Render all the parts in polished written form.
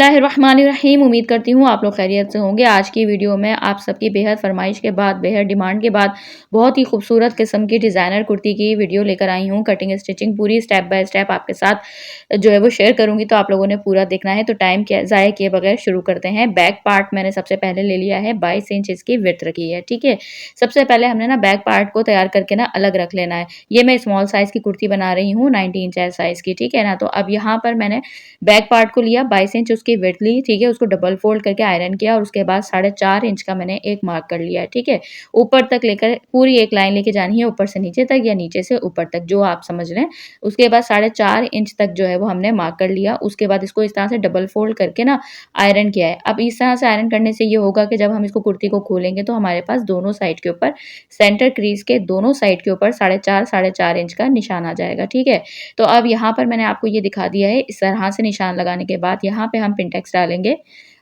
बिस्मिल्लाहिर्रहमानिर्रहीम। उम्मीद करती हूँ आप लोग खैरियत से होंगे। आज की वीडियो में आप सबकी बेहद फरमाइश के बाद, बेहद डिमांड के बाद बहुत ही खूबसूरत किस्म की डिज़ाइनर कुर्ती की वीडियो लेकर आई हूँ। कटिंग स्टिचिंग पूरी स्टेप बाय स्टेप आपके साथ जो है वो शेयर करूँगी, तो आप लोगों ने पूरा देखना है। तो टाइम क्या ज़ाया किए बगैर शुरू करते हैं। बैक पार्ट मैंने सबसे पहले ले लिया है, 22 इंच इसकी विड्थ रखी है, ठीक है। सबसे पहले हमने ना बैक पार्ट को तैयार करके ना अलग रख लेना है। ये मैं स्मॉल साइज़ की कुर्ती बना रही हूँ, 19 इंच साइज़ की, ठीक है ना। तो अब यहाँ पर मैंने बैक पार्ट को लिया, 22 इंच उसकी विड्थ ली, ठीक है। उसको डबल फोल्ड करके आयरन किया और उसके बाद 4.5 इंच का मैंने एक मार्क कर लिया है, ठीक है। ऊपर तक लेकर पूरी एक लाइन लेके जानी है, ऊपर से नीचे तक या नीचे से ऊपर तक, जो आप समझ लें। उसके बाद 4.5 इंच तक जो है वो हमने मार्क कर लिया। उसके बाद इसको इस तरह से डबल फोल्ड करके ना आयरन किया है। अब इस तरह से आयरन करने से ये होगा कि जब हम इसको कुर्ती को खोलेंगे तो हमारे पास दोनों साइड के ऊपर, सेंटर क्रीज के दोनों साइड के ऊपर 4.5 इंच का निशान आ जाएगा, ठीक है। तो अब यहाँ पर मैंने आपको ये दिखा दिया है। इस तरह से निशान लगाने के बाद यहाँ पे हम पिनटेक्स डालेंगे।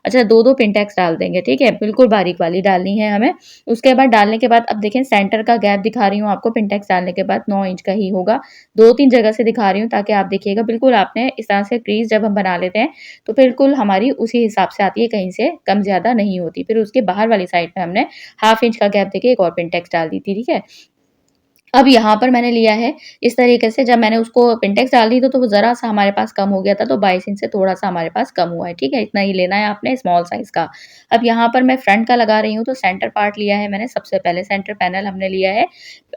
अच्छा, 2-2 पिनटेक्स डाल देंगे, ठीक है। बिल्कुल बारीक वाली डालनी है हमें। उसके बाद डालने के बाद अब देखें, सेंटर का गैप दिखा रही हूँ आपको, पिनटेक्स डालने के बाद 9 इंच का ही होगा। 2-3 जगह से दिखा रही हूँ ताकि आप देखिएगा। बिल्कुल आपने इस तरह से क्रीज जब हम बना लेते हैं तो बिल्कुल हमारी उसी हिसाब से आती है, कहीं से कम ज़्यादा नहीं होती। फिर उसके बाहर वाली साइड पे हमने ½ इंच का गैप देके एक और पिनटेक्स डाल दी थी, ठीक है। अब यहाँ पर मैंने लिया है इस तरीके से। जब मैंने उसको पिनटेक्स डाल दी तो वो ज़रा-सा हमारे पास कम हो गया था, तो 22 इंच से थोड़ा-सा हमारे पास कम हुआ है, ठीक है? इतना ही लेना है आपने स्मॉल साइज़ का। अब यहाँ पर मैं फ्रंट का लगा रही हूँ, तो सेंटर पार्ट लिया है मैंने सबसे पहले, सेंटर पैनल हमने लिया है।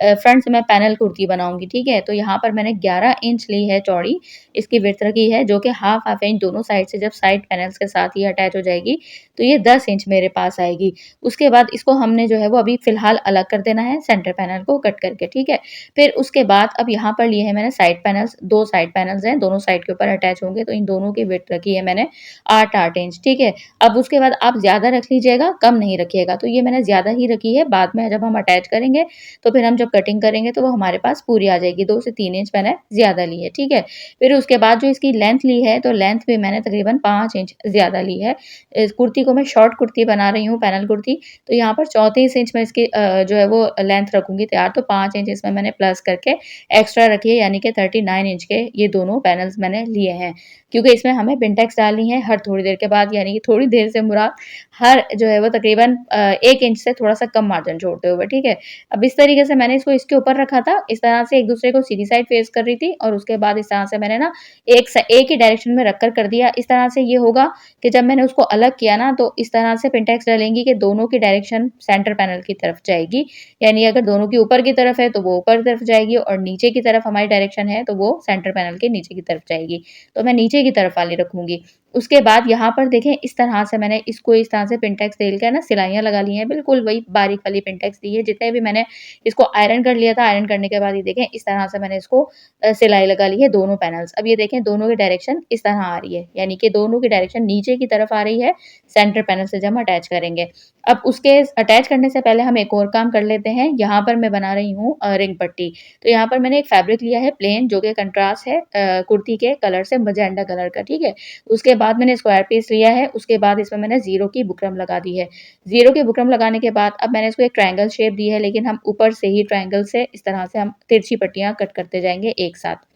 फ्रंट से मैं पैनल कुर्ती बनाऊँगी, ठीक है? तो यहाँ पर मैंने 11 इंच ली है चौड़ी, इसकी विड्थ रखी है, जो कि हाफ इंच दोनों साइड से जब साइड पैनल्स के साथ ये अटैच हो जाएगी, तो ये 10 इंच मेरे पास आएगी। उसके बाद इसको हमने जो है वो अभी फ़िलहाल अलग कर देना है सेंटर पैनल को कट करके, ठीक है? फिर उसके बाद अब यहाँ पर लिए हैं मैंने साइड पैनल्स, 2 साइड पैनल्स हैं, दोनों साइड के ऊपर अटैच होंगे, तो इन दोनों की विड्थ रखी है मैंने 8-8 इंच, ठीक है। अब उसके बाद आप ज़्यादा रख लीजिएगा, कम नहीं रखिएगा। तो ये मैंने ज़्यादा ही रखी है, बाद में जब हम अटैच करेंगे, तो फिर हम जब कटिंग करेंगे तो वो हमारे पास पूरी आ जाएगी। 2 से 3 इंच मैंने ज़्यादा ली है, ठीक है। फिर उसके बाद जो इसकी लेंथ ली है, तो लेंथ भी मैंने तकरीबन 5 इंच ज़्यादा ली है। इस कुर्ती को मैं शॉर्ट कुर्ती बना रही हूँ, पैनल कुर्ती, तो यहाँ पर 34 इंच में इसकी जो है वो लेंथ रखूँगी तैयार, तो 5 इंच इसमें मैंने प्लस करके एक्स्ट्रा रखिए, यानी कि 39 इंच के ये दोनों पैनल्स मैंने लिए हैं। क्योंकि इसमें हमें पिनटेक्स डालनी है हर थोड़ी देर के बाद, यानी कि थोड़ी देर से मुराद हर जो है वो तकरीबन 1 इंच से थोड़ा-सा कम मार्जिन छोड़ते हुए, ठीक है। अब इस तरीके से मैंने इसको इसके ऊपर रखा था, इस तरह से एक-दूसरे को सीधी साइड फेस कर रही थी, और उसके बाद इस तरह से मैंने ना एक ही डायरेक्शन में रख कर दिया। इस तरह से ये होगा कि जब मैंने उसको अलग किया ना, तो इस तरह से पिनटेक्स डालेंगी कि दोनों की डायरेक्शन सेंटर पैनल की तरफ जाएगी। यानी अगर दोनों की ऊपर की तरफ है तो वो ऊपर की तरफ जाएगी, और नीचे की तरफ हमारी डायरेक्शन है तो वो सेंटर पैनल के नीचे की तरफ जाएगी। तो मैं नीचे की तरफ वाली रखूँगी। उसके बाद यहाँ पर देखें, इस तरह से मैंने इसको इस तरह से पिनटेक्स डेल के ना सिलाइयाँ लगा ली हैं, बिल्कुल वही बारीक वाली पिनटेक्स दी है। जितने भी मैंने इसको आयरन कर लिया था, आयरन करने के बाद ये देखें इस तरह से मैंने इसको सिलाई लगा ली है दोनों पैनल्स। अब ये देखें दोनों की डायरेक्शन इस तरह आ रही है, यानी कि दोनों की डायरेक्शन नीचे की तरफ आ रही है सेंटर पैनल से जब हम अटैच करेंगे। अब उसके अटैच करने से पहले हम एक और काम कर लेते हैं। यहाँ पर मैं बना रही हूँ रिंग पट्टी। तो यहाँ पर मैंने एक फैब्रिक लिया है प्लेन, जो कि कंट्रास्ट है कुर्ती के कलर से, मजेंडा कलर का, ठीक है। उसके बाद मैंने स्क्वायर पीस लिया है, उसके बाद इसमें मैंने ज़ीरो की बुकरम लगा दी है। ज़ीरो की बुकरम लगाने के बाद अब मैंने इसको एक ट्रायंगल शेप दी है, लेकिन हम ऊपर से ही ट्रायंगल से इस तरह से हम तिरछी पट्टियाँ कट करते जाएँगे एक साथ।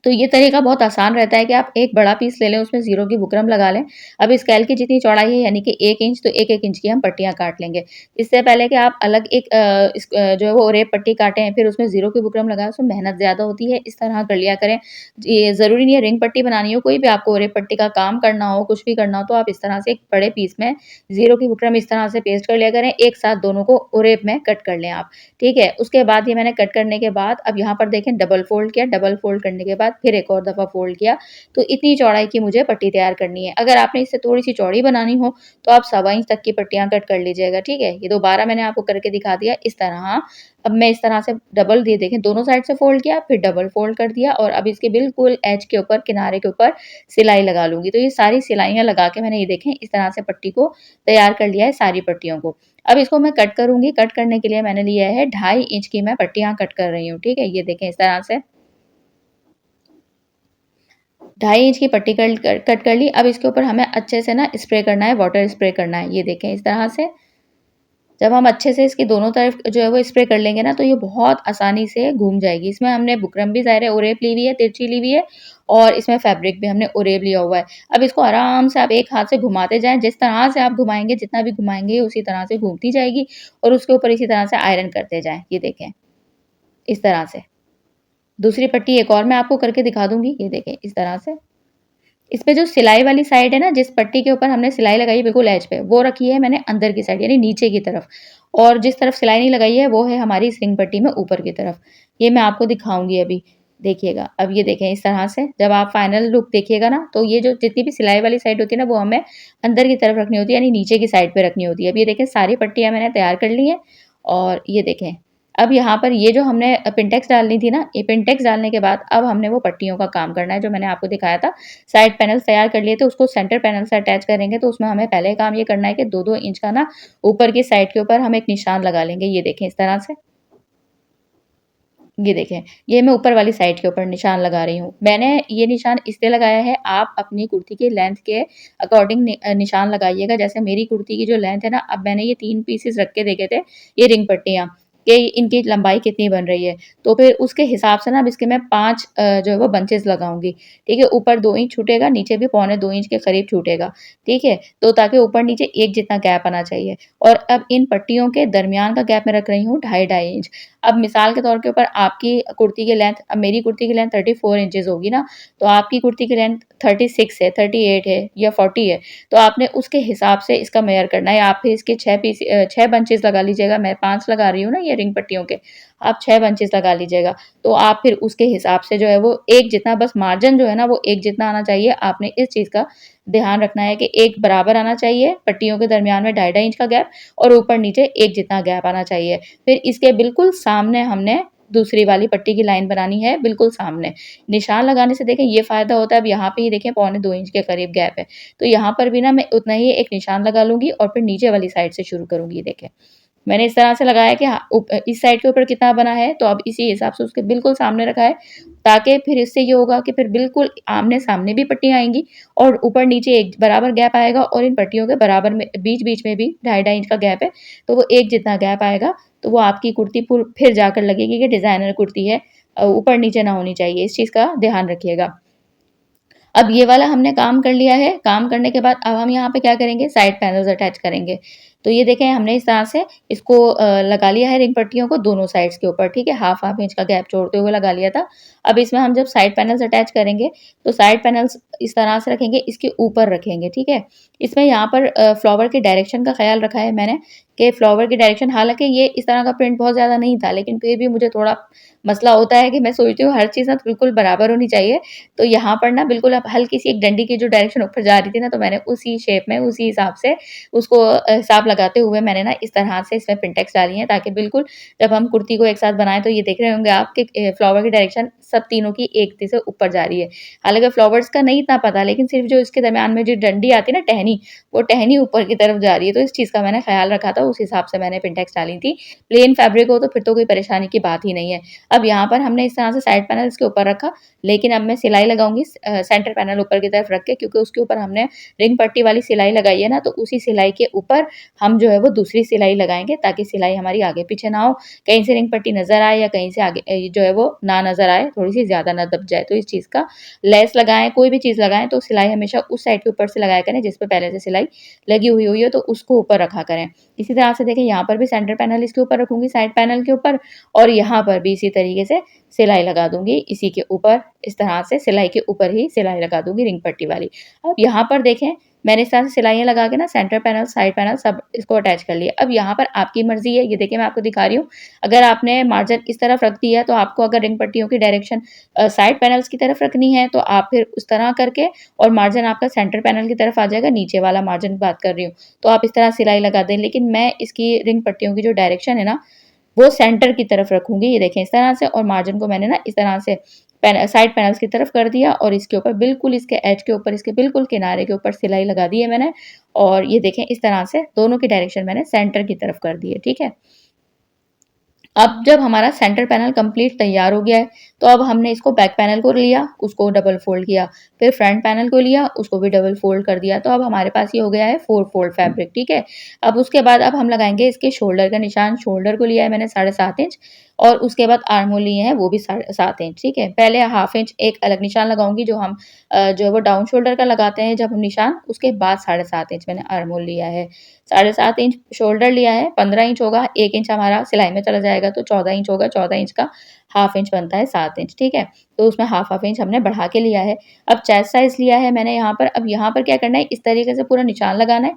तो ये तरीका बहुत आसान रहता है कि आप एक बड़ा पीस ले लें, उसमें ज़ीरो की बुकरम लगा लें। अब स्केल की जितनी चौड़ाई है, यानी कि 1 इंच, तो 1-1 इंच की हम पट्टियाँ काट लेंगे। इससे पहले कि आप अलग एक जो है वो रेप पट्टी काटें, फिर उसमें ज़ीरो की बुकरम लगाएँ, उसमें मेहनत ज़्यादा होती है। इस तरह कर लिया करें। ये ज़रूरी नहीं है रिंग पट्टी बनानी हो, कोई भी आपको रेप पट्टी का काम करना हो, कुछ भी करना हो, तो आप इस तरह से एक बड़े पीस में ज़ीरो की बुकरम इस तरह से पेस्ट कर लिया करें। एक साथ दोनों को रेप में कट कर लें आप, ठीक है। उसके बाद ये मैंने कट करने के बाद अब यहाँ पर देखें डबल फ़ोल्ड किया, डबल फ़ोल्ड करने के बाद फिर एक और दफ़ा फ़ोल्ड किया, तो इतनी चौड़ाई की मुझे पट्टी तैयार करनी है। अगर आपने इससे थोड़ी-सी चौड़ी बनानी हो, तो आप 1/4 इंच तक की पट्टियाँ कट कर लीजिएगा, ठीक है। ये दोबारा मैंने आपको करके दिखा दिया इस तरह। अब मैं इस तरह से डबल दिए देखें, दोनों साइड से फ़ोल्ड किया, फिर डबल फ़ोल्ड कर दिया, और अब इसके बिल्कुल एज के ऊपर, किनारे के ऊपर सिलाई लगा लूँगी। तो ये सारी सिलाइयाँ लगा के मैंने ये देखें इस तरह से पट्टी को तैयार कर लिया है, सारी पट्टियों को। अब इसको मैं कट करूँगी। कट करने के लिए मैंने लिया है 2.5 इंच की मैं पट्टियाँ कट कर रही हूँ, ठीक है। ये देखें इस तरह से 2.5 इंच की पट्टी कट कर ली। अब इसके ऊपर हमें अच्छे से ना स्प्रे करना है, वाटर स्प्रे करना है। ये देखें इस तरह से। जब हम अच्छे से इसकी दोनों तरफ जो है वो स्प्रे कर लेंगे ना, तो ये बहुत आसानी से घूम जाएगी। इसमें हमने बुकरम भी ज़ाहिर है ओरेप ली हुई है, तिरछी ली हुई है और इसमें फैब्रिक भी हमने ओरेप लिया हुआ है। अब इसको आराम से आप एक हाथ से घुमाते जाएँ, जिस तरह से आप घुमाएँगे, जितना भी घुमाएँगे उसी तरह से घूमती जाएगी और उसके ऊपर इसी तरह से आयरन करते जाएँ। ये देखें, इस तरह से। दूसरी पट्टी एक और मैं आपको करके दिखा दूँगी, ये देखें इस तरह से। इसपे जो सिलाई वाली साइड है ना, जिस पट्टी के ऊपर हमने सिलाई लगाई है बिल्कुल एज पे, वो रखी है मैंने अंदर की साइड यानी नीचे की तरफ और जिस तरफ सिलाई नहीं लगाई है, वो है हमारी स्लिंग पट्टी में ऊपर की तरफ। ये मैं आपको दिखाऊँगी अभी, देखिएगा। अब ये देखें इस तरह से जब आप फाइनल लुक देखिएगा ना, तो ये जो जितनी भी सिलाई वाली साइड होती है ना, वो हमें अंदर की तरफ रखनी होती है, यानी नीचे की साइड पे रखनी होती है। अब ये देखें सारी पट्टियाँ मैंने तैयार कर ली हैं और ये देखें अब यहाँ पर ये जो हमने पिंटेक्स डालनी थी ना, ये पिंटेक्स डालने के बाद अब हमने वो पट्टियों का काम करना है जो मैंने आपको दिखाया था। साइड पैनल्स तैयार कर लिए थे, उसको सेंटर पैनल से अटैच करेंगे तो उसमें हमें पहले काम ये करना है कि 2-2 इंच का ना ऊपर की साइड के ऊपर हम एक निशान लगा लेंगे। ये देखें इस तरह से। ये देखें, ये मैं ऊपर वाली साइड के ऊपर निशान लगा रही हूँ। मैंने ये निशान इसलिए लगाया है, आप अपनी कुर्ती के लेंथ के अकॉर्डिंग निशान लगाइएगा। जैसे मेरी कुर्ती की जो लेंथ है ना, अब मैंने ये 3 पीसेस रख के देखे थे, ये रिंग पट्टियाँ, कि इनकी लंबाई कितनी बन रही है। तो फिर उसके हिसाब से ना अब इसके मैं 5 जो है वो बंचेस लगाऊँगी। ठीक है? ऊपर 2 इंच छूटेगा, नीचे भी पौने 2 इंच के करीब छूटेगा। ठीक है? तो ताकि ऊपर-नीचे एक जितना गैप आना चाहिए और अब इन पट्टियों के दरमियान का गैप मैं रख रही हूँ ढाई ढाई इंच। अब मिसाल के तौर के ऊपर आपकी कुर्ती की लेंथ अब मेरी कुर्ती की लेंथ 34 इंचेस होगी ना, तो आपकी कुर्ती की लेंथ 36 है, 38 है या 40 है, तो आपने उसके हिसाब से इसका मेज़र करना है। आप फिर इसके 6 बंचेस लगा लीजिएगा, मैं 5 लगा रही हूँ ना ये रिंग पट्टियों के, आप 6 बंचेस लगा लीजिएगा। तो आप फिर उसके हिसाब से जो है वो एक जितना बस मार्जिन जो है ना वो एक जितना आना चाहिए। आपने इस चीज़ का ध्यान रखना है कि एक बराबर आना चाहिए, पट्टियों के दरमियान में ढाई ढाई इंच का गैप और ऊपर-नीचे एक जितना गैप आना चाहिए। फिर इसके बिल्कुल सामने हमने दूसरी वाली पट्टी की लाइन बनानी है, बिल्कुल सामने। निशान लगाने से देखें ये फ़ायदा होता है, अब यहाँ पे ही देखें पौने 2 इंच के करीब गैप है। तो यहाँ पर भी ना मैं उतना ही एक निशान लगा लूँगी और फिर नीचे वाली साइड से शुरू करूँगी, ये देखें। मैंने इस तरह से लगाया कि हाँ, इस साइड के ऊपर कितना बना है, तो अब इसी हिसाब से उसके बिल्कुल सामने रखा है, ताकि फिर इससे ये होगा कि फिर बिल्कुल आमने-सामने भी पट्टियाँ आएँगी और ऊपर-नीचे एक बराबर गैप आएगा और इन पट्टियों के बराबर में बीच-बीच में भी ढाई-ढाई इंच का गैप है, तो वो एक जितना गैप आएगा, तो वो आपकी कुर्ती फिर जाकर लगेगी कि डिज़ाइनर कुर्ती है। ऊपर-नीचे ना होनी चाहिए, इस चीज़ का ध्यान रखिएगा। अब ये वाला हमने काम कर लिया है, काम करने के बाद अब हम यहाँ पे क्या करेंगे, साइड पैनल्स अटैच करेंगे। तो ये देखें हमने इस तरह से इसको लगा लिया है रिंग पट्टियों को दोनों साइड्स के ऊपर, ठीक है? हाफ-हाफ इंच का गैप छोड़ते हुए लगा लिया था। अब इसमें हम जब साइड पैनल्स अटैच करेंगे, तो साइड पैनल्स इस तरह से रखेंगे, इसके ऊपर रखेंगे, ठीक है? इसमें यहाँ पर फ्लावर के डायरेक्शन का ख़्याल रखा है मैंने कि फ्लावर की डायरेक्शन हालाँकि ये इस तरह का प्रिंट बहुत ज़्यादा नहीं था, लेकिन फिर भी मुझे थोड़ा मसला होता है कि मैं सोचती हूँ हर चीज़ ना बिल्कुल बराबर होनी चाहिए। तो यहाँ पर ना बिल्कुल अब हल्की-सी एक डंडी की जो डायरेक्शन ऊपर जा रही थी ना, तो मैंने उसी शेप में, उसी हिसाब से उसको हिसाब लगाते हुए मैंने ना इस तरह से इसमें पिंटेक्स डाली हैं, ताकि बिल्कुल जब हम कुर्ती को एक साथ बनाएँ, तो ये देख रहे होंगे आप कि फ्लावर की डायरेक्शन सब तीनों की एक से ऊपर जा रही है। हालाँकि फ्लावर्स का नहीं इतना पता, लेकिन सिर्फ़ जो इसके दरमियान में जो डंडी आती है ना टहनी, वो टहनी ऊपर की तरफ जा रही है, तो इस चीज़ का मैंने ख़्याल रखा था, उस हिसाब से मैंने पिंटेक्स डाली थी। प्लेन फैब्रिक हो तो फिर तो कोई परेशानी की बात ही नहीं है। अब यहाँ पर हमने इस तरह से साइड पैनल इसके ऊपर रखा, लेकिन अब मैं सिलाई लगाऊँगी सेंटर पैनल ऊपर की तरफ रख के, क्योंकि उसके ऊपर हमने रिंग पट्टी वाली सिलाई लगाई है ना, तो उसी सिलाई के ऊपर हम जो है वो दूसरी सिलाई लगाएँगे, ताकि सिलाई हमारी आगे-पीछे ना हो, कहीं से रिंग पट्टी नज़र आए या कहीं से आगे जो है वो ना नज़र आए, थोड़ी-सी ज़्यादा ना दब जाए। तो इस चीज़ का लेस लगाएँ, कोई भी चीज़ लगाएँ तो सिलाई हमेशा उस साइड के ऊपर से लगाया करें जिस पे पहले से सिलाई लगी हुई है, तो उसको ऊपर रखा करें। इसी तरह से देखिए यहाँ पर भी सेंटर पैनल इसके ऊपर रखूँगी साइड पैनल के ऊपर और यहाँ पर भी इसी तरीके से सिलाई लगा दूँगी, इसी के ऊपर इस तरह से सिलाई के ऊपर ही सिलाई लगा दूँगी रिंग पट्टी वाली। अब यहाँ पर देखें मैंने इस तरह से सिलाइयाँ लगा के ना सेंटर पैनल, साइड पैनल सब इसको अटैच कर लिया। अब यहाँ पर आपकी मर्ज़ी है, ये देखिए मैं आपको दिखा रही हूँ। अगर आपने मार्जिन इस तरफ रख दिया है, तो आपको अगर रिंग पट्टियों की डायरेक्शन साइड पैनल्स की तरफ रखनी है, तो आप फिर उस तरह करके और मार्जिन आपका सेंटर पैनल की तरफ आ जाएगा, नीचे वाला मार्जिन की बात कर रही हूँ। तो आप इस तरह सिलाई लगा दें, लेकिन मैं इसकी रिंग पट्टियों की जो डायरेक्शन है ना, वो सेंटर की तरफ रखूँगी, ये देखें इस तरह से और मार्जिन को मैंने ना इस तरह से साइड पैनल्स की तरफ कर दिया और इसके ऊपर बिल्कुल इसके एज के ऊपर, इसके बिल्कुल किनारे के ऊपर सिलाई लगा दी है मैंने और ये देखें इस तरह से दोनों की डायरेक्शन मैंने सेंटर की तरफ कर दी है, ठीक है? अब जब हमारा सेंटर पैनल कंप्लीट तैयार हो गया है, तो अब हमने इसको बैक पैनल को लिया, उसको डबल फ़ोल्ड किया, फिर फ्रंट पैनल को लिया, उसको भी डबल फ़ोल्ड कर दिया। तो अब हमारे पास ये हो गया है 4 फ़ोल्ड फैब्रिक, ठीक है? अब उसके बाद अब हम लगाएँगे इसके शोल्डर का निशान। शोल्डर को लिया है मैंने 7.5 इंच और उसके बाद आर्म होल लिए हैं वो भी 7.5 इंच, ठीक है? पहले हाफ इंच एक अलग निशान लगाऊँगी जो हम जो है वो डाउन शोल्डर का लगाते हैं जब हम निशान, उसके बाद 7.5 इंच मैंने आर्म होल लिया है। 7.5 इंच शोल्डर लिया है, 15 इंच होगा, 1 इंच हमारा सिलाई में चला जाएगा तो 14 इंच होगा, 14 इंच का हाफ इंच बनता है 7 इंच, ठीक है? तो उसमें हाफ इंच हमने बढ़ा के लिया है। अब चेस्ट साइज़ लिया है मैंने यहाँ पर, अब यहाँ पर क्या करना है, इस तरीके से पूरा निशान लगाना है,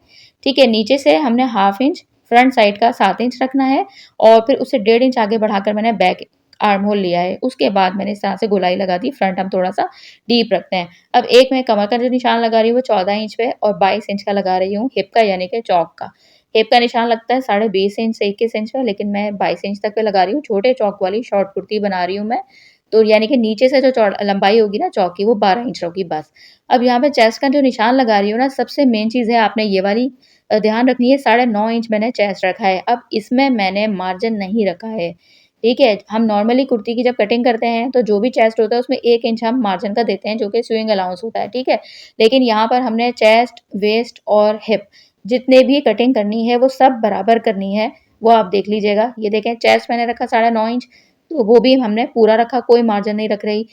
ठीक है? नीचे से हमने हाफ इंच फ्रंट साइड का 7 इंच रखना है और फिर उससे 1.5 इंच आगे बढ़ाकर मैंने बैक आर्म होल लिया है। उसके बाद मैंने इस तरह से गोलाई लगा दी, फ्रंट हम थोड़ा-सा डीप रखते हैं। अब एक मैं कमर का जो निशान लगा रही हूँ वो 14 इंच पे और 22 इंच का लगा रही हूँ हिप का यानी कि चौक का। हिप का निशान लगता है 20.5 इंच से 21 इंच का, लेकिन मैं 22 इंच तक पे लगा रही हूँ। छोटे चौक वाली शॉर्ट कुर्ती बना रही हूँ मैं। तो यानी कि नीचे से जो लंबाई होगी ना चौक की वो 12 इंच होगी बस। अब यहाँ पे चेस्ट का जो निशान लगा रही हूँ ना, सबसे मेन चीज़ है आपने ये वाली ध्यान रखनी है, 9.5 इंच मैंने चेस्ट रखा है। अब इसमें मैंने मार्जिन नहीं रखा है, ठीक है? हम नॉर्मली कुर्ती की जब कटिंग करते हैं तो जो भी चेस्ट होता है उसमें 1 इंच हम मार्जिन का देते हैं जो कि स्यूइंग अलाउंस होता है, ठीक है? लेकिन यहाँ पर हमने चेस्ट, वेस्ट और हिप जितने भी कटिंग करनी है वो सब बराबर करनी है, वो आप देख लीजिएगा। ये देखें चेस्ट मैंने रखा 9.5 इंच, तो वो भी हमने पूरा रखा, कोई मार्जिन नहीं रख रही।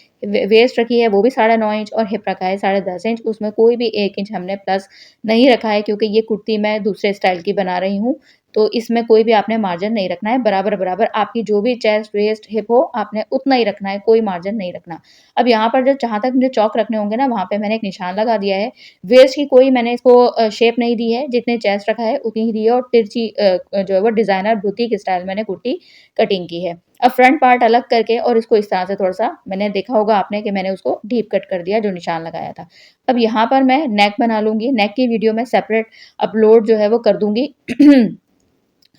वेस्ट रखी है वो भी 9.5 इंच और हिप रखा है 10.5 इंच, उसमें कोई भी 1 इंच हमने प्लस नहीं रखा है क्योंकि ये कुर्ती मैं दूसरे स्टाइल की बना रही हूँ, तो इसमें कोई भी आपने मार्जिन नहीं रखना है, बराबर-बराबर आपकी जो भी चेस्ट, वेस्ट, हिप हो आपने उतना ही रखना है, कोई मार्जिन नहीं रखना। अब यहाँ पर जो जहाँ तक मुझे चौक रखने होंगे ना, वहाँ पे मैंने एक निशान लगा दिया है। वेस्ट की कोई मैंने इसको शेप नहीं दी है, जितने चेस्ट रखा है उतनी ही दी है और तिरछी जो है वो डिज़ाइनर बुटीक स्टाइल मैंने कुर्ती कटिंग की है। अब फ्रंट पार्ट अलग करके और इसको इस तरह से थोड़ा-सा मैंने देखा होगा आपने कि मैंने उसको डीप कट कर दिया जो निशान लगाया था। अब यहाँ पर मैं नेक बना लूँगी, नेक की वीडियो मैं सेपरेट अपलोड जो है वो कर दूँगी।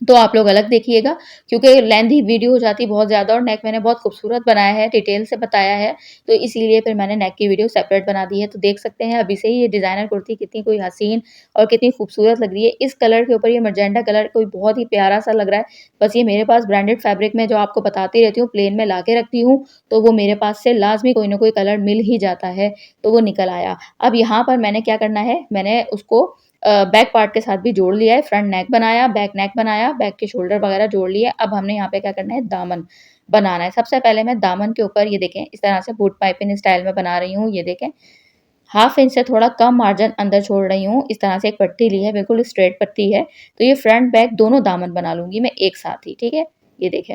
तो आप लोग अलग देखिएगा क्योंकि लेंथी वीडियो हो जाती है बहुत ज़्यादा और नेक मैंने बहुत खूबसूरत बनाया है, डिटेल से बताया है, तो इसीलिए फिर मैंने नेक की वीडियो सेपरेट बना दी है। तो देख सकते हैं अभी से ही ये डिज़ाइनर कुर्ती कितनी कोई हसीन और कितनी खूबसूरत लग रही है। इस कलर के ऊपर ये मैजेंटा कलर कोई बहुत ही प्यारा-सा लग रहा है। बस ये मेरे पास ब्रांडेड फैब्रिक में जो आपको बताती रहती हूँ, प्लेन में ला के रखती हूँ, तो वो मेरे पास से लाज़मी कोई ना कोई कलर मिल ही जाता है, तो वो निकल आया। अब यहाँ पर मैंने क्या करना है, मैंने उसको बैक पार्ट के साथ भी जोड़ लिया है, फ्रंट नेक बनाया, बैक नेक बनाया, बैक के शोल्डर वगैरह जोड़ लिए। अब हमने यहाँ पे क्या करना है, दामन बनाना है। सबसे पहले मैं दामन के ऊपर ये देखें इस तरह से बूट पाइपिंग स्टाइल में बना रही हूँ, ये देखें। हाफ इंच से थोड़ा कम मार्जिन अंदर छोड़ रही हूँ, इस तरह से एक पट्टी ली है, बिल्कुल स्ट्रेट पट्टी है। तो ये फ्रंट बैक दोनों दामन बना लूँगी मैं एक साथ ही, ठीक है? ये देखें।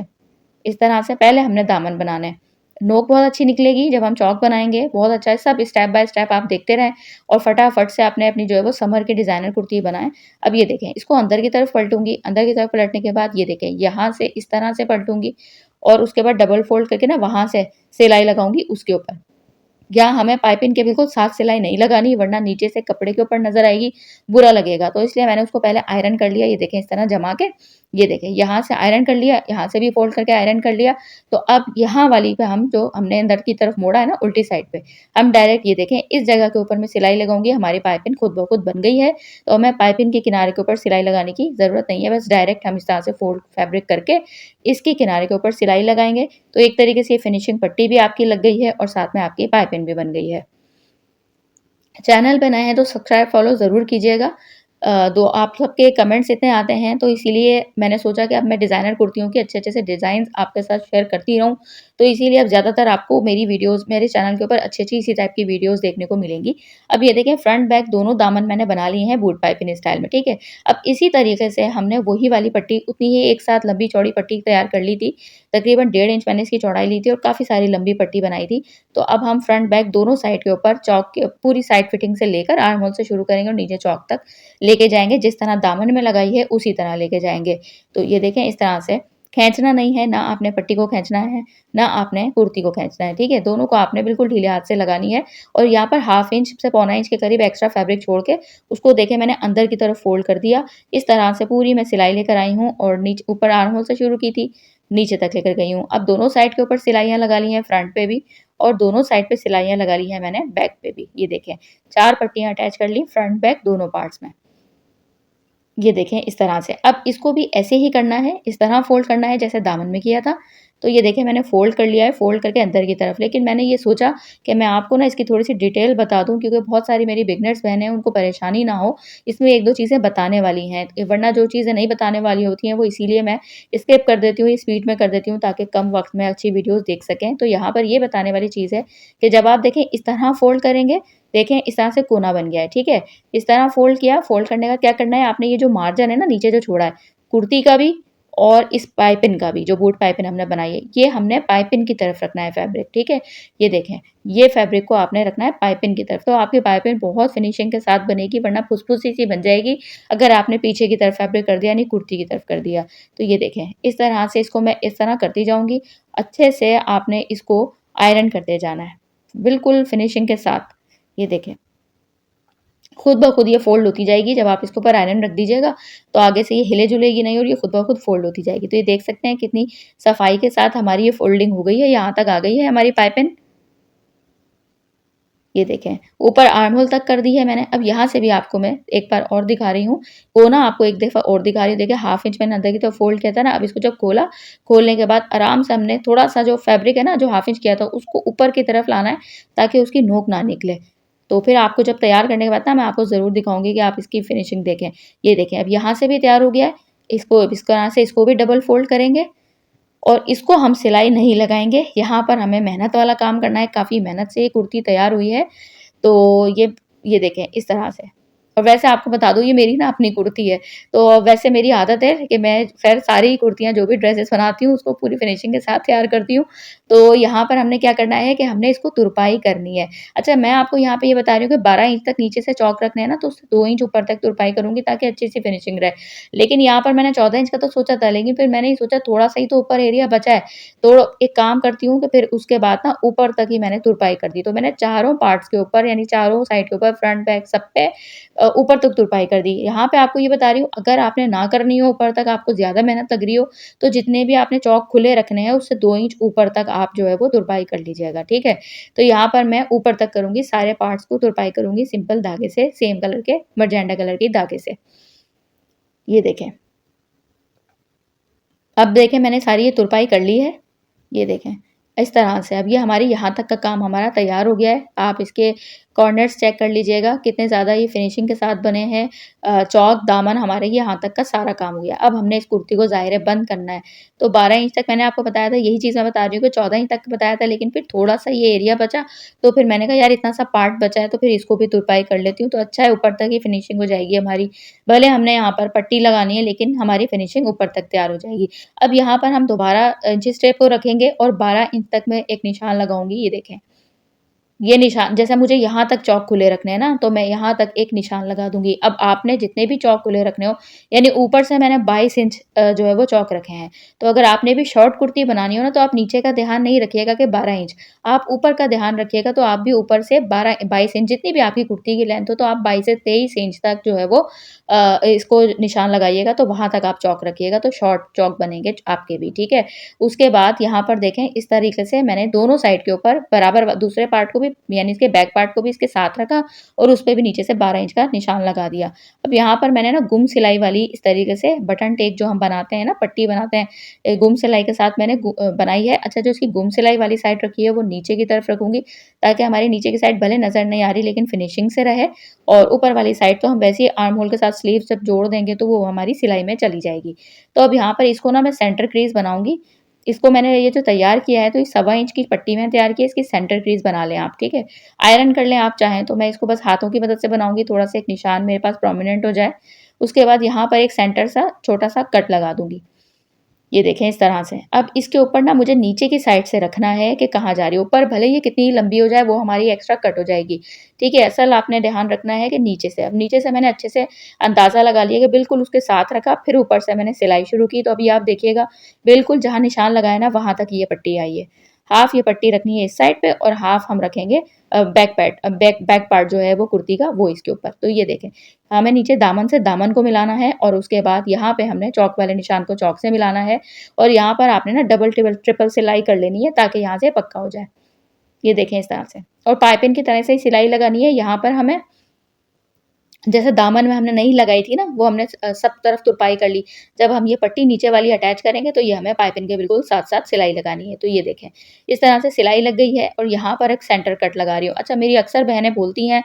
इस तरह से पहले हमने दामन बनाना है। नोक बहुत अच्छी निकलेगी जब हम चौक बनाएँगे, बहुत अच्छा है, सब स्टेप बाय स्टेप आप देखते रहें और फटाफट से आपने अपनी जो है वो समर की डिज़ाइनर कुर्ती बनाएँ। अब ये देखें, इसको अंदर की तरफ पलटूँगी, अंदर की तरफ पलटने के बाद ये देखें, यहाँ से इस तरह से पलटूँगी और उसके बाद डबल फ़ोल्ड करके ना वहाँ से सिलाई लगाऊँगी उसके ऊपर। यहाँ हमें पाइपिंग के बिल्कुल साथ सिलाई नहीं लगानी वरना नीचे से कपड़े के ऊपर नज़र आएगी, बुरा लगेगा। तो इसलिए मैंने उसको पहले आयरन कर लिया, ये देखें इस तरह जमा के, ये देखें यहाँ से आयरन कर लिया, यहाँ से भी फ़ोल्ड करके आयरन कर लिया। तो अब यहाँ वाली पे हम जो हमने अंदर की तरफ मोड़ा है ना उल्टी साइड पे, हम डायरेक्ट ये देखें इस जगह के ऊपर मैं सिलाई लगाऊँगी, हमारी पाइपिंग खुद ब खुद बन गई है। तो हमें पाइपिंग के किनारे के ऊपर सिलाई लगाने की ज़रूरत नहीं है, बस डायरेक्ट हम इस तरह से फ़ोल्ड फैब्रिक करके इसके किनारे के ऊपर सिलाई लगाएँगे। तो एक तरीके से ये फिनिशिंग पट्टी भी आपकी लग गई है और साथ में आपकी पाइपिंग भी बन गई है। चैनल पे नए हैं तो सब्सक्राइब फॉलो ज़रूर कीजिएगा। तो आप सबके कमेंट्स इतने आते हैं तो इसीलिए मैंने सोचा कि अब मैं डिज़ाइनर कुर्तियों के अच्छे-अच्छे से डिज़ाइंस आपके साथ शेयर करती रहूँ। तो इसीलिए अब ज़्यादातर आपको मेरी वीडियोज़ मेरे चैनल के ऊपर अच्छी-अच्छी इसी टाइप की वीडियोज़ देखने को मिलेंगी। अब ये देखें फ्रंट बैक दोनों दामन मैंने बना लिए हैं बूट पाइपिंग स्टाइल में, ठीक है? अब इसी तरीके से हमने वही वाली पट्टी उतनी ही एक साथ लंबी चौड़ी पट्टी तैयार कर ली थी। तकरीबन 1.5 इंच मैंने इसकी चौड़ाई ली थी और काफ़ी सारी लंबी पट्टी बनाई थी। तो अब हम फ्रंट बैक दोनों साइड के ऊपर चौक के पूरी साइड फिटिंग से लेकर आर्म होल से शुरू करेंगे और नीचे चौक तक लेके जाएँगे, जिस तरह दामन में लगाई है उसी तरह लेके जाएँगे। तो ये देखें इस तरह से खींचना नहीं है, ना आपने पट्टी को खींचना है, ना आपने कुर्ती को खींचना है, ठीक है? दोनों को आपने बिल्कुल ढीले हाथ से लगानी है और यहाँ पर हाफ इंच से पौना इंच के करीब एक्स्ट्रा फैब्रिक छोड़ के उसको देखें मैंने अंदर की तरफ फ़ोल्ड कर दिया। इस तरह से पूरी मैं सिलाई लेकर आई हूँ और ऊपर आर्म होल से शुरू की थी, नीचे तक लेकर गई हूँ। अब दोनों साइड के ऊपर सिलाइयाँ लगा ली हैं फ्रंट पे भी और दोनों साइड पे सिलाइयाँ लगा ली हैं मैंने बैक पे भी। ये देखें 4 पट्टियाँ अटैच कर ली फ्रंट बैक दोनों पार्ट्स में। ये देखें इस तरह से। अब इसको भी ऐसे ही करना है, इस तरह फ़ोल्ड करना है जैसे दामन में किया था। तो ये देखें मैंने फ़ोल्ड कर लिया है, फ़ोल्ड करके अंदर की तरफ। लेकिन मैंने ये सोचा कि मैं आपको ना इसकी थोड़ी-सी डिटेल बता दूँ, क्योंकि बहुत सारी मेरी बिगिनर्स बहनें हैं, उनको परेशानी ना हो। इसमें 1-2 चीज़ें बताने वाली हैं, वरना जो चीज़ें नहीं बताने वाली होती हैं, वो इसीलिए मैं स्किप कर देती हूँ, स्पीड में कर देती हूँ, ताकि कम वक़्त में अच्छी वीडियोज़ देख सकें। तो यहाँ पर ये बताने वाली चीज़ है कि जब आप देखें इस तरह फ़ोल्ड करेंगे, देखें इस तरह से कोना बन गया है, ठीक है? इस तरह फ़ोल्ड किया, फ़ोल्ड करने के बाद क्या करना है, आपने ये जो मार्जिन है ना नीचे जो छोड़ा है, कुर्ती का भी और इस पाइपिंग का भी, जो बूट पाइपिंग हमने बनाई है, ये हमने पाइपिंग की तरफ रखना है फैब्रिक, ठीक है? ये देखें, ये फैब्रिक को आपने रखना है पाइपिंग की तरफ। तो आपकी पाइपिंग बहुत फिनिशिंग के साथ बनेगी, वरना फुसफुसी सी बन जाएगी अगर आपने पीछे की तरफ फैब्रिक कर दिया, यानी कुर्ती की तरफ कर दिया। तो ये देखें, इस तरह से इसको मैं इस तरह करती जाऊँगी। अच्छे से आपने इसको आयरन करते जाना है, बिल्कुल फिनिशिंग के साथ। ये देखें। खुद ब खुद ये फ़ोल्ड होती जाएगी, जब आप इसके ऊपर आयरन रख दीजिएगा, तो आगे से ये हिले-जुलेगी नहीं और ये खुद ब खुद फ़ोल्ड होती जाएगी। तो ये देख सकते हैं कितनी सफाई के साथ हमारी ये फ़ोल्डिंग हो गई है, यहाँ तक आ गई है हमारी पाइपिंग। ये देखें, ऊपर आर्म होल तक कर दी है मैंने। अब यहाँ से भी आपको मैं एक बार और दिखा रही हूँ, कोना आपको एक दफ़ा और दिखा रही हूँ। देखिए हाफ इंच मैंने अंदर की तरफ फ़ोल्ड किया था ना, अब इसको जब खोला, खोलने के बाद आराम से हमने थोड़ा-सा जो फैब्रिक है ना, जो हाफ इंच किया था, उसको ऊपर की तरफ लाना है, ताकि उसकी नोक ना निकले। तो फिर आपको जब तैयार करने के बाद ना, मैं आपको ज़रूर दिखाऊँगी कि आप इसकी फिनिशिंग देखें। ये देखें, अब यहाँ से भी तैयार हो गया है, इसको इस तरह से इसको भी डबल फ़ोल्ड करेंगे और इसको हम सिलाई नहीं लगाएँगे। यहाँ पर हमें मेहनत वाला काम करना है, काफ़ी मेहनत से ये कुर्ती तैयार हुई है। तो ये देखें इस तरह से। और वैसे आपको बता दूँ, ये मेरी ना अपनी कुर्ती है, तो वैसे मेरी आदत है कि मैं ख़ैर सारी कुर्तियाँ जो भी ड्रेसेस बनाती हूँ उसको पूरी फिनिशिंग के साथ तैयार करती हूँ। तो यहाँ पर हमने क्या करना है कि हमने इसको तुरपाई करनी है। अच्छा, मैं आपको यहाँ पे ये बता रही हूँ कि 12 इंच तक नीचे से चौक रखने हैं ना, तो उससे 2 इंच ऊपर तक तुरपाई करूँगी, ताकि अच्छी-सी फिनिशिंग रहे। लेकिन यहाँ पर मैंने 14 इंच का तो सोचा था, लेकिन फिर मैंने ये सोचा थोड़ा-सा ही तो ऊपर एरिया बचा है, तो एक काम करती हूँ कि फिर उसके बाद ना ऊपर तक ही मैंने तुरपाई कर दी। तो मैंने चारों पार्ट्स के ऊपर, यानी चारों साइड के ऊपर, फ्रंट, बैक सब पे ऊपर तक तुरपाई कर दी। यहाँ पे आपको ये बता रही हूँ, अगर आपने ना करनी हो ऊपर तक, आपको ज़्यादा मेहनत लग रही हो, तो जितने भी आपने चौक खुले रखने हैं, उससे 2 इंच ऊपर तक आप जो है वो तुरपाई कर लीजिएगा, ठीक है? तो यहाँ पर मैं ऊपर तक करूँगी, सारे पार्ट्स को तुरपाई करूँगी सिंपल धागे से, सेम कलर के मैजेंटा कलर के धागे से। ये देखें। अब देखें मैंने सारी ये तुरपाई कर ली है। ये देखें, इस तरह से अब ये हमारी यहाँ तक का काम हमारा तैयार हो गया है। आप इसके कॉर्नर्स चेक कर लीजिएगा, कितने ज़्यादा ये फिनिशिंग के साथ बने हैं। चौक, दामन हमारे यहाँ तक का सारा काम हो गया। अब हमने इस कुर्ती को ज़ाहिर है बंद करना है। तो 12 इंच तक मैंने आपको बताया था, यही चीज़ मैं बता रही हूँ कि 14 इंच तक बताया था, लेकिन फिर थोड़ा-सा ये एरिया बचा, तो फिर मैंने कहा यार इतना सा पार्ट बचा है, तो फिर इसको भी तुरपाई कर लेती हूँ, तो अच्छा है ऊपर तक ही फिनिशिंग हो जाएगी हमारी। भले हमने यहाँ पर पट्टी लगानी है, लेकिन हमारी फिनिशिंग ऊपर तक तैयार हो जाएगी। अब यहाँ पर हम दोबारा जिस टेप को रखेंगे और 12 इंच तक मैं एक निशान लगाऊँगी, ये देखें। ये निशान जैसे मुझे यहाँ तक चौक खुले रखने हैं ना, तो मैं यहाँ तक एक निशान लगा दूँगी। अब आपने जितने भी चौक खुले रखने हो, यानी ऊपर से मैंने 22 इंच जो है वो चौक रखे हैं। तो अगर आपने भी शॉर्ट कुर्ती बनानी हो ना, तो आप नीचे का ध्यान नहीं रखिएगा कि 12 इंच, आप ऊपर का ध्यान रखिएगा। तो आप भी ऊपर से 22 इंच, जितनी भी आपकी कुर्ती की लेंथ हो, तो आप 22 से 23 इंच तक जो है वो इसको निशान लगाइएगा, तो वहाँ तक आप चौक रखिएगा, तो शॉर्ट चौक बनेंगे आपके भी, ठीक है? उसके बाद यहाँ पर देखें, इस तरीके से मैंने दोनों साइड के ऊपर बराबर दूसरे पार्ट को भी, यानी इसके बैक पार्ट को भी इसके साथ रखा और उस पे भी नीचे से 12 इंच का निशान लगा दिया। अब यहाँ पर मैंने ना गुम सिलाई वाली इस तरीके से बटन टेक जो हम बनाते हैं ना, पट्टी बनाते हैं, गुम सिलाई के साथ मैंने बनाई है। अच्छा, जो इसकी गुम सिलाई वाली साइड रखी है वो नीचे की तरफ रखूँगी, ताकि हमारी नीचे की साइड भले नज़र नहीं आ रही, लेकिन फिनिशिंग से रहे। और ऊपर वाली साइड तो हम वैसे ही आर्म होल के साथ स्लीव जब जोड़ देंगे, तो वो हमारी सिलाई में चली जाएगी। तो अब यहाँ पर इसको ना मैं सेंटर क्रीज़ बनाऊँगी। इसको मैंने ये जो तैयार किया है, तो इस 1.25 इंच की पट्टी मैंने तैयार की है, इसकी सेंटर क्रीज़ बना लें आप, ठीक है? आयरन कर लें आप चाहें तो। मैं इसको बस हाथों की मदद से बनाऊँगी, थोड़ा-सा एक निशान मेरे पास प्रोमिनेंट हो जाए। उसके बाद यहाँ पर एक सेंटर सा छोटा-सा कट लगा दूँगी। ये देखें इस तरह से। अब इसके ऊपर ना मुझे नीचे की साइड से रखना है कि कहाँ जा रही है। ऊपर भले ही कितनी लंबी हो जाए, वो हमारी एक्स्ट्रा कट हो जाएगी। ठीक है? असल आपने ध्यान रखना है कि नीचे से। अब नीचे से मैंने अच्छे से अंदाज़ा लगा लिया कि बिल्कुल उसके साथ रखा, फिर ऊपर से मैंने सिलाई शुरू की। तो अभी आप देखिएगा, बिल्कुल जहाँ निशान लगाया ना, वहाँ तक ये पट्टी आई है। हाफ़ ये पट्टी रखनी है इस साइड पे और हाफ़ हम रखेंगे बैक पार्ट जो है वो कुर्ती का, वो इसके ऊपर। तो ये देखें, हमें नीचे दामन से दामन को मिलाना है और उसके बाद यहाँ पे हमने चौक वाले निशान को चौक से मिलाना है और यहाँ पर आपने ना डबल ट्रिपल सिलाई कर लेनी है, ताकि यहाँ से पक्का हो जाए। ये देखें इस तरह से। और पाइपिंग की तरह से ही सिलाई लगानी है। यहाँ पर हमें जैसे दामन में हमने नहीं लगाई थी ना, वो हमने सब तरफ तुरपाई कर ली। जब हम ये पट्टी नीचे वाली अटैच करेंगे तो ये हमें पाइपिंग के बिल्कुल साथ-साथ सिलाई लगानी है। तो ये देखें, इस तरह से सिलाई लग गई है और यहाँ पर एक सेंटर कट लगा रही हूँ। अच्छा, मेरी अक्सर बहनें बोलती हैं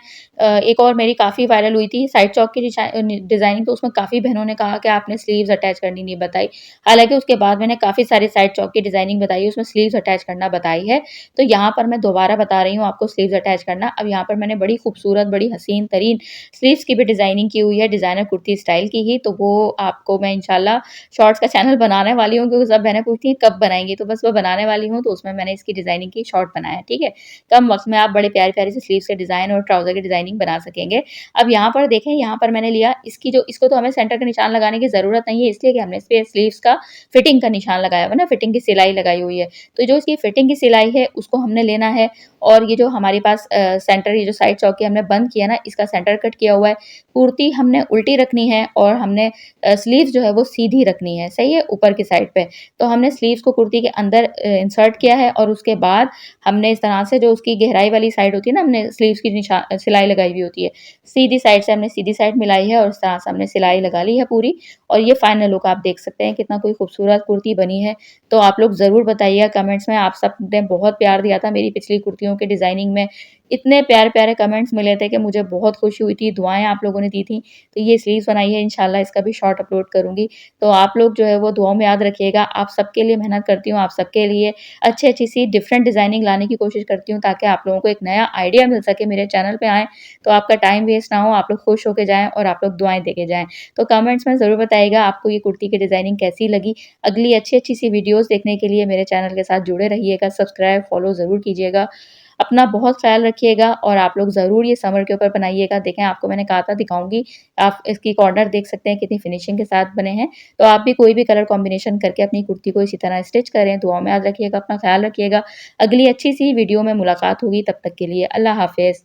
एक और मेरी काफ़ी वायरल हुई थी साइड चौक की डिज़ाइनिंग, तो उसमें काफ़ी बहनों ने कहा कि आपने स्लीव्स अटैच करनी नहीं बताई। हालाँकि उसके बाद मैंने काफ़ी सारी साइड चौक की डिज़ाइनिंग बताई, उसमें स्लीव्स अटैच करना बताई है। तो यहाँ पर मैं दोबारा बता रही हूँ आपको स्लीव्स अटैच करना। अब यहाँ पर मैंने बड़ी खूबसूरत, बड़ी हसीन तरीन स्लीव्स की भी डिज़ाइनिंग की हुई है, डिज़ाइनर कुर्ती स्टाइल की ही। तो वो आपको मैं इंशाल्लाह शॉर्ट्स का चैनल बनाने वाली हूँ, क्योंकि सब बहनें पूछती हैं कब बनाएँगी? तो बस वो बनाने वाली हूँ, तो उसमें मैंने इसकी डिज़ाइनिंग की शॉर्ट बनाया है, ठीक है? कम वक़्त में आप बड़े प्यारे-प्यारे से स्लीव्स के डिज़ाइन और ट्राउज़र की डिज़ाइनिंग बना सकेंगे। अब यहाँ पर देखें, यहाँ पर मैंने लिया इसको तो हमें सेंटर का निशान लगाने की ज़रूरत नहीं है, इसलिए कि हमने इस पे स्लीव्स का फिटिंग का निशान लगाया हुआ है ना, फिटिंग की सिलाई लगाई हुई है। तो जो इसकी फिटिंग की सिलाई है, उसको हमने लेना है और ये जो हमारे पास सेंटर, ये जो साइड चौकी हमने बंद किया ना, इसका सेंटर कट किया हुआ है। कुर्ती हमने उल्टी रखनी है और हमने स्लीव्स जो है वो सीधी रखनी है, सही है, ऊपर की साइड पे। तो हमने स्लीव्स को कुर्ती के अंदर इंसर्ट किया है और उसके बाद हमने इस तरह से जो उसकी गहराई वाली साइड होती है ना, हमने स्लीव्स की सिलाई लगाई हुई होती है, सीधी साइड से हमने सीधी साइड मिलाई है और इस तरह से हमने सिलाई लगा ली है पूरी। और ये फाइनल लुक आप देख सकते हैं, कितना कोई खूबसूरत कुर्ती बनी है। तो आप लोग ज़रूर बताइएगा कमेंट्स में, आप सब ने बहुत प्यार दिया था मेरी पिछली कुर्तियों के डिज़ाइनिंग में। इतने प्यारे-प्यारे कमेंट्स मिले थे कि मुझे बहुत खुशी हुई थी, दुआएँ आप लोगों ने दी थी। तो ये स्लीव्स बनाई है, इंशाल्लाह इसका भी शॉर्ट अपलोड करूँगी। तो आप लोग जो है वो दुआओं में याद रखिएगा। आप सबके लिए मेहनत करती हूँ, आप सबके लिए अच्छी-अच्छी सी डिफरेंट डिज़ाइनिंग लाने की कोशिश करती हूँ, ताकि आप लोगों को एक नया आइडिया मिल सके। मेरे चैनल पे आएँ तो आपका टाइम वेस्ट ना हो, आप लोग खुश होके जाएँ और आप लोग दुआएँ देके जाएँ। तो कमेंट्स में ज़रूर बताइएगा आपको ये कुर्ती की डिज़ाइनिंग कैसी लगी। अगली अच्छी-अच्छी सी वीडियोज़ देखने के लिए मेरे चैनल के साथ जुड़े रहिएगा, सब्सक्राइब, फॉलो ज़रूर कीजिएगा। अपना बहुत ख़्याल रखिएगा और आप लोग ज़रूर ये समर के ऊपर बनाइएगा। देखें, आपको मैंने कहा था दिखाऊँगी, आप इसकी कॉर्नर देख सकते हैं कितनी फिनिशिंग के साथ बने हैं। तो आप भी कोई भी कलर कॉम्बिनेशन करके अपनी कुर्ती को इसी तरह स्टिच करें। दुआओं में याद रखिएगा, अपना ख़्याल रखिएगा। अगली अच्छी-सी वीडियो में मुलाकात होगी, तब तक के लिए अल्लाह हाफ़िज़।